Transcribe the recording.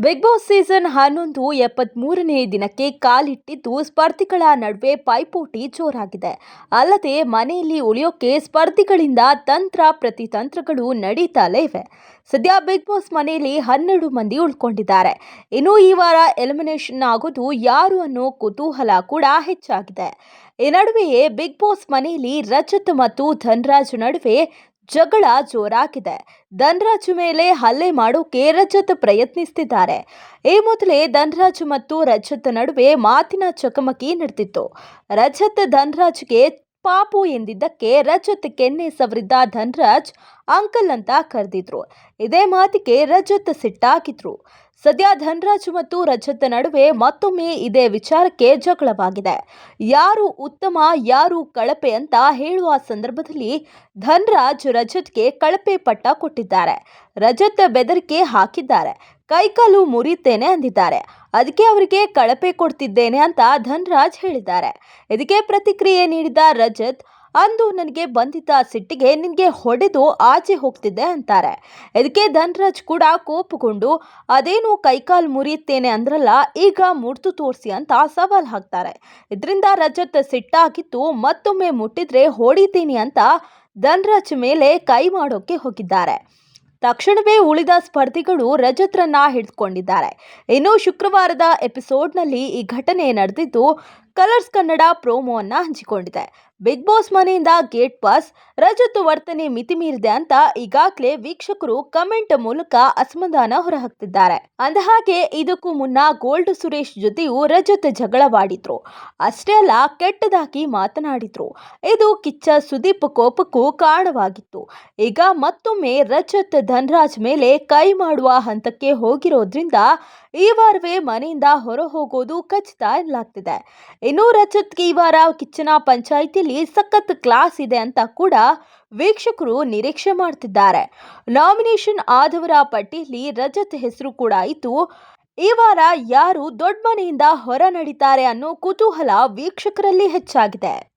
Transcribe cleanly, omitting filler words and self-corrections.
Big boss season 11 73ನೇ ದಿನಕ್ಕೆ ಕಾಲಿಟ್ಟಿದ್ದು ಸ್ಪರ್ಧಿಗಳ ನಡುವೆ ಪೈಪೋಟಿ ಜೋರಾಗಿದೆ. ಅಲ್ಲದೆ ಮನೆಯಲ್ಲಿ ಉಳಿಯೋಕೆ ಸ್ಪರ್ಧಿಗಳಿಂದ ತಂತ್ರ ಪ್ರತಿತಂತ್ರಗಳು ನಡೀತಲೇ ಇವೆ. ಸದ್ಯ ಬಿಗ್ ಬಾಸ್ ಮನೆಯಲ್ಲಿ 12 ಮಂದಿ ಉಳ್ಕೊಂಡಿದ್ದಾರೆ. ಇನ್ನು ಈ ವಾರ ಎಲಿಮಿನೇಷನ್ ಆಗೋದು ಯಾರು ಅನ್ನೋ ಕುತೂಹಲ ಕೂಡ ಹೆಚ್ಚಾಗಿದೆ. ಈ ನಡುವೆಯೇ ಬಿಗ್ ಬಾಸ್ ಮನೆಯಲ್ಲಿ ರಜತ್ ಮತ್ತು ಧನ್ರಾಜ್ ನಡುವೆ ಜಗಳ ಜೋರಾಗಿದೆ. ಧನ್ರಾಜ್ ಮೇಲೆ ಹಲ್ಲೆ ಮಾಡೋಕೆ ರಜತ್ ಪ್ರಯತ್ನಿಸುತ್ತಿದ್ದಾರೆ. ಈ ಮೊದಲೇ ಧನ್ರಾಜ್ ಮತ್ತು ರಜತ್ ನಡುವೆ ಮಾತಿನ ಚಕಮಕಿ ನಡೆದಿತ್ತು. ರಜತ್ ಧನ್ರಾಜ್ಗೆ ಪಾಪು ಎಂದಿದ್ದಕ್ಕೆ ರಜತ್ ಕೆನ್ನೆ ಸವರಿದ್ದ ಧನ್ರಾಜ್ ಅಂಕಲ್ ಅಂತ ಕರೆದಿದ್ರು. ಇದೇ ಮಾತಿಗೆ ರಜತ್ ಸಿಟ್ಟಾಗಿದ್ರು. ಸದ್ಯ ಧನ್ರಾಜ್ ಮತ್ತು ರಜತ್ ನಡುವೆ ಮತ್ತೊಮ್ಮೆ ಇದೇ ವಿಚಾರಕ್ಕೆ ಜಗಳವಾಗಿದೆ. ಯಾರು ಉತ್ತಮ ಯಾರು ಕಳಪೆ ಅಂತ ಹೇಳುವ ಸಂದರ್ಭದಲ್ಲಿ ಧನ್ರಾಜ್ ರಜತ್ಗೆ ಕಳಪೆ ಪಟ್ಟ ಕೊಟ್ಟಿದ್ದಾರೆ. ರಜತ್ ಬೆದರಿಕೆ ಹಾಕಿದ್ದಾರೆ. ಕೈಕಾಲು ಮುರಿಯುತ್ತೇನೆ ಅಂದಿದ್ದಾರೆ. ಅದಕ್ಕೆ ಅವರಿಗೆ ಕಳಪೆ ಕೊಡ್ತಿದ್ದೇನೆ ಅಂತ ಧನ್ರಾಜ್ ಹೇಳಿದ್ದಾರೆ. ಇದಕ್ಕೆ ಪ್ರತಿಕ್ರಿಯೆ ನೀಡಿದ ರಜತ್, ಅಂದು ನನಗೆ ಬಂದಿದ್ದ ಸಿಟ್ಟಿಗೆ ನಿನಗೆ ಹೊಡೆದು ಆಚೆ ಹೋಗ್ತಿದ್ದೆ ಅಂತಾರೆ. ಇದಕ್ಕೆ ಧನ್ರಾಜ್ ಕೂಡ ಕೋಪಗೊಂಡು, ಅದೇನು ಕೈಕಾಲು ಮುರಿಯುತ್ತೇನೆ ಅಂದ್ರಲ್ಲ, ಈಗ ಮುರಿದು ತೋರಿಸಿ ಅಂತ ಸವಾಲ್ ಹಾಕ್ತಾರೆ. ಇದರಿಂದ ರಜತ್ ಸಿಟ್ಟಾಗಿದ್ದು ಮತ್ತೊಮ್ಮೆ ಮುಟ್ಟಿದ್ರೆ ಹೊಡಿತೀನಿ ಅಂತ ಧನ್ರಾಜ್ ಮೇಲೆ ಕೈ ಮಾಡೋಕೆ ಹೋಗಿದ್ದಾರೆ. ತಕ್ಷಣವೇ ಉಳಿದ ಸ್ಪರ್ಧಿಗಳು ರಜತ್ರನ್ನ ಹಿಡಿದುಕೊಂಡಿದ್ದಾರೆ. ಇನ್ನು ಶುಕ್ರವಾರದ ಎಪಿಸೋಡ್ನಲ್ಲಿ ಈ ಘಟನೆ ನಡೆದಿದ್ದು ಕಲರ್ಸ್ ಕನ್ನಡ ಪ್ರೋಮೋವನ್ನ ಹಂಚಿಕೊಂಡಿದೆ. ಬಿಗ್ ಬಾಸ್ ಮನೆಯಿಂದ ಗೇಟ್ ಪಾಸ್, ರಜತ್ ವರ್ತನೆ ಮಿತಿಮೀರಿದೆ ಅಂತ ಈಗಾಗಲೇ ವೀಕ್ಷಕರು ಕಮೆಂಟ್ ಮೂಲಕ ಅಸಮಾಧಾನ ಹೊರಹಾಕ್ತಿದ್ದಾರೆ. ಅಂದಹಾಗೆ ಇದಕ್ಕೂ ಮುನ್ನ ಗೋಲ್ಡ್ ಸುರೇಶ್ ಜೊತೆಯೂ ರಜತ್ ಜಗಳವಾಡಿದ್ರು. ಅಷ್ಟೇ ಅಲ್ಲ, ಕೆಟ್ಟದಾಗಿ ಮಾತನಾಡಿದ್ರು. ಇದು ಕಿಚ್ಚ ಸುದೀಪ್ ಕೋಪಕ್ಕೂ ಕಾರಣವಾಗಿತ್ತು. ಈಗ ಮತ್ತೊಮ್ಮೆ ರಜತ್ ಧನ್ರಾಜ್ ಮೇಲೆ ಕೈ ಮಾಡುವ ಹಂತಕ್ಕೆ ಹೋಗಿರೋದ್ರಿಂದ ಈ ವಾರವೇ ಮನೆಯಿಂದ ಹೊರ ಹೋಗೋದು ಖಚಿತ ಎನ್ನಲಾಗ್ತಿದೆ. ಇನ್ನು ರಜತ್ಗೆ ಈ ವಾರ ಕಿಚ್ಚನ ಪಂಚಾಯಿತಿಯಲ್ಲಿ ಸಖತ್ ಕ್ಲಾಸ್ ಇದೆ ಅಂತ ಕೂಡ ವೀಕ್ಷಕರು ನಿರೀಕ್ಷೆ ಮಾಡ್ತಿದ್ದಾರೆ. ನಾಮಿನೇಷನ್ ಆದವರ ಪಟ್ಟಿಯಲ್ಲಿ ರಜತ್ ಹೆಸರು ಕೂಡ ಇದ್ದು, ಈ ವಾರ ಯಾರು ದೊಡ್ಡ ಮನೆಯಿಂದ ಹೊರ ನಡೀತಾರೆ ಅನ್ನೋ ಕುತೂಹಲ ವೀಕ್ಷಕರಲ್ಲಿ ಹೆಚ್ಚಾಗಿದೆ.